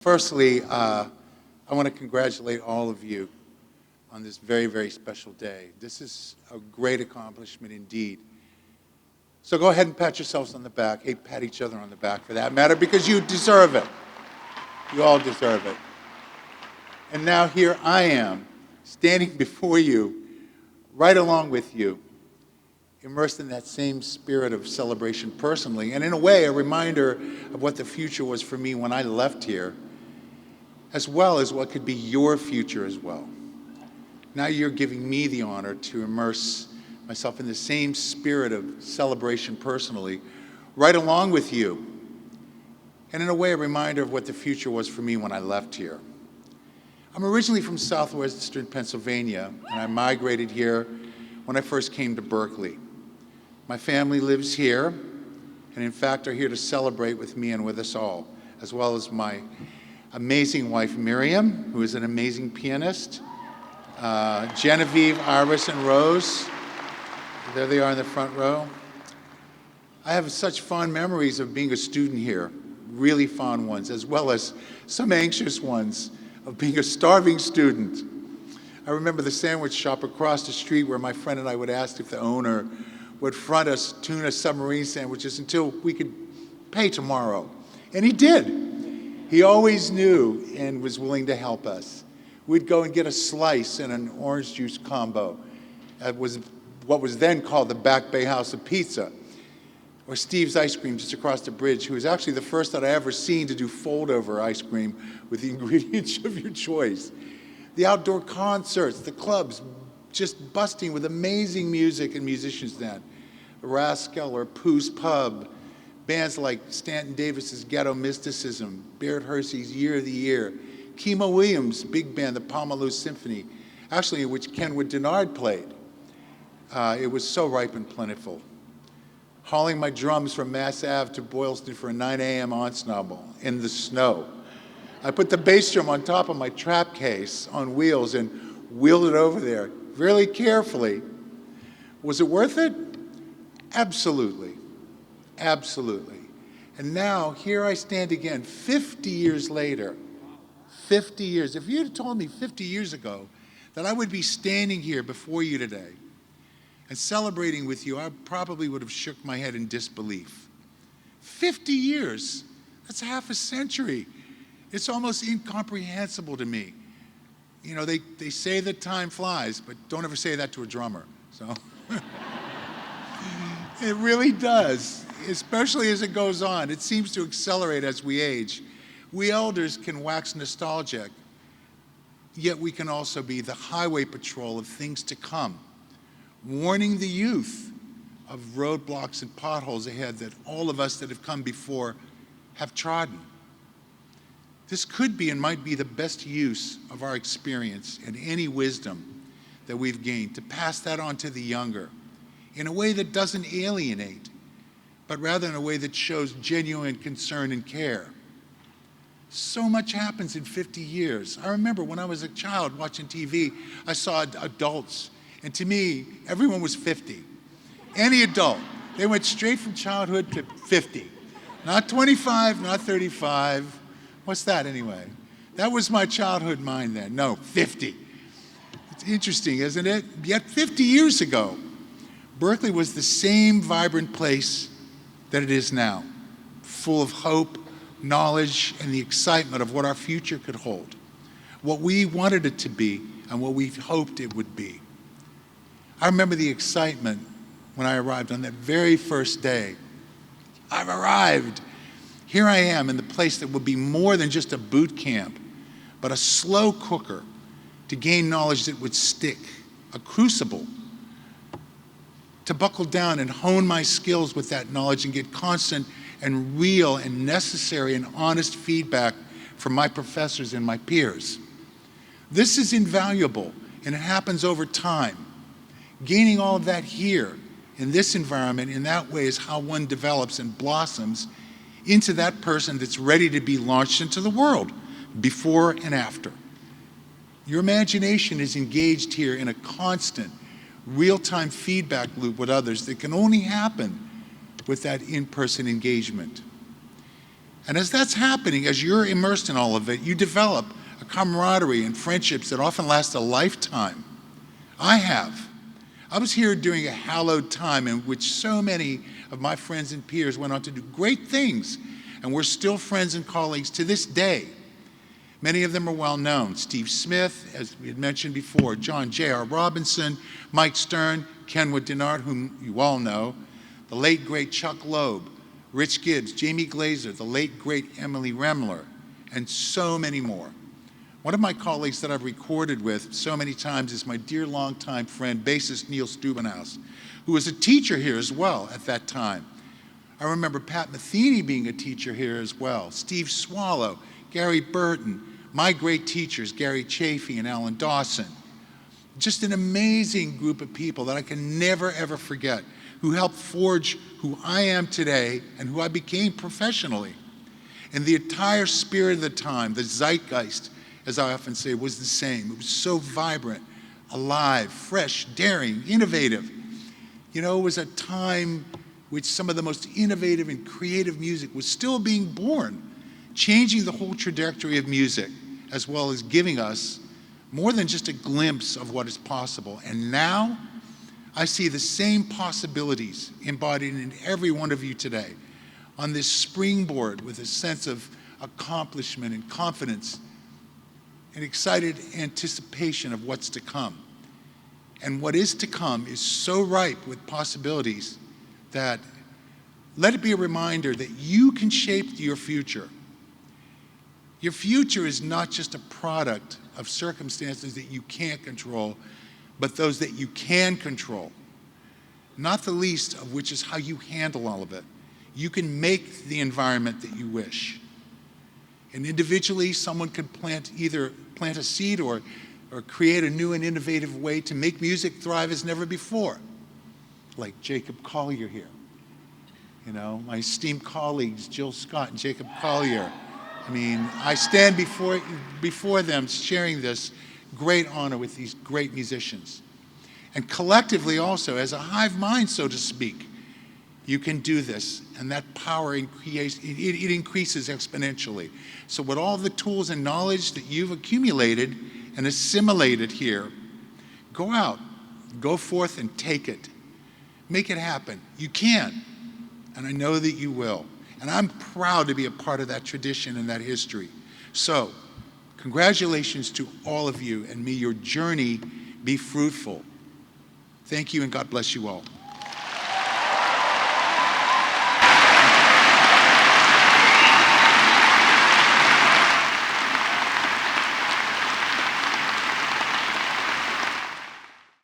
Firstly, I want to congratulate all of you on this very, very special day. This is a great accomplishment indeed. So go ahead and pat yourselves on the back. Hey, pat each other on the back for that matter, because you deserve it. You all deserve it. And now here I am, standing before you, right along with you, immersed in that same spirit of celebration personally, and in a way, a reminder of what the future was for me when I left here, as well as what could be your future as well. Now you're giving me the honor to immerse myself in the same spirit of celebration personally, right along with you, and in a way, a reminder of what the future was for me when I left here. I'm originally from southwestern Pennsylvania, and I migrated here when I first came to Berklee. My family lives here, and in fact are here to celebrate with me and with us all, as well as my amazing wife Miriam, who is an amazing pianist, Genevieve, Iris, and Rose. There they are in the front row. I have such fond memories of being a student here, really fond ones, as well as some anxious ones of being a starving student. I remember the sandwich shop across the street where my friend and I would ask if the owner would front us tuna submarine sandwiches until we could pay tomorrow. And he did. He always knew and was willing to help us. We'd go and get a slice and an orange juice combo. That was what was then called the Back Bay House of Pizza, or Steve's Ice Cream just across the bridge, who was actually the first that I ever seen to do fold-over ice cream with the ingredients of your choice. The outdoor concerts, the clubs, just busting with amazing music and musicians then. Rascal or Pooh's Pub, bands like Stanton Davis's Ghetto Mysticism, Barrett Hersey's Year of the Year, Kimo Williams' big band, the Pomaloo Symphony, actually in which Kenwood Denard played. It was so ripe and plentiful. Hauling my drums from Mass Ave to Boylston for a 9 a.m. ensemble in the snow. I put the bass drum on top of my trap case on wheels and wheeled it over there really carefully. Was it worth it? Absolutely, absolutely. And now here I stand again, 50 years later, 50 years. If you had told me 50 years ago that I would be standing here before you today and celebrating with you, I probably would have shook my head in disbelief. 50 years, that's half a century. It's almost incomprehensible to me. You know, they say that time flies, but don't ever say that to a drummer, so. It really does, especially as it goes on. It seems to accelerate as we age. We elders can wax nostalgic, yet we can also be the highway patrol of things to come, warning the youth of roadblocks and potholes ahead that all of us that have come before have trodden. This could be and might be the best use of our experience and any wisdom that we've gained to pass that on to the younger in a way that doesn't alienate, but rather in a way that shows genuine concern and care. So much happens in 50 years. I remember when I was a child watching TV, I saw adults, and to me, everyone was 50. Any adult. They went straight from childhood to 50. Not 25, not 35. What's that anyway? That was my childhood mind then. No, 50. It's interesting, isn't it? Yet 50 years ago, Berklee was the same vibrant place that it is now, full of hope, knowledge, and the excitement of what our future could hold, what we wanted it to be, and what we hoped it would be. I remember the excitement when I arrived on that very first day. I've arrived. Here I am in the place that will be more than just a boot camp, but a slow cooker to gain knowledge that would stick, a crucible to buckle down and hone my skills with that knowledge and get constant and real and necessary and honest feedback from my professors and my peers. This is invaluable, and it happens over time. Gaining all of that here, in this environment, in that way is how one develops and blossoms into that person that's ready to be launched into the world, before and after. Your imagination is engaged here in a constant, real-time feedback loop with others that can only happen with that in-person engagement. And as that's happening, as you're immersed in all of it, you develop a camaraderie and friendships that often last a lifetime. I have. I was here during a hallowed time in which so many of my friends and peers went on to do great things, and we're still friends and colleagues to this day. Many of them are well known. Steve Smith, as we had mentioned before, John J.R. Robinson, Mike Stern, Kenwood Denard, whom you all know, the late great Chuck Loeb, Rich Gibbs, Jamie Glazer, the late great Emily Remler, and so many more. One of my colleagues that I've recorded with so many times is my dear longtime friend, bassist Neil Stubenhouse, who was a teacher here as well at that time. I remember Pat Metheny being a teacher here as well, Steve Swallow, Gary Burton, my great teachers, Gary Chafee and Alan Dawson. Just an amazing group of people that I can never, ever forget, who helped forge who I am today and who I became professionally. And the entire spirit of the time, the zeitgeist, as I often say, was the same. It was so vibrant, alive, fresh, daring, innovative. You know, it was a time which some of the most innovative and creative music was still being born, changing the whole trajectory of music, as well as giving us more than just a glimpse of what is possible. And now, I see the same possibilities embodied in every one of you today on this springboard with a sense of accomplishment and confidence and excited anticipation of what's to come. And what is to come is so ripe with possibilities that let it be a reminder that you can shape your future. Your future is not just a product of circumstances that you can't control, but those that you can control. Not the least of which is how you handle all of it. You can make the environment that you wish. And individually, someone can either plant a seed or create a new and innovative way to make music thrive as never before. Like Jacob Collier here. You know, my esteemed colleagues, Jill Scott and Jacob Collier. I mean, I stand before them sharing this great honor with these great musicians. And collectively also, as a hive mind, so to speak, you can do this, and that power increases exponentially. So with all the tools and knowledge that you've accumulated and assimilated here, go out, go forth and take it. Make it happen. You can, and I know that you will. And I'm proud to be a part of that tradition and that history. So, congratulations to all of you, and may your journey be fruitful. Thank you, and God bless you all.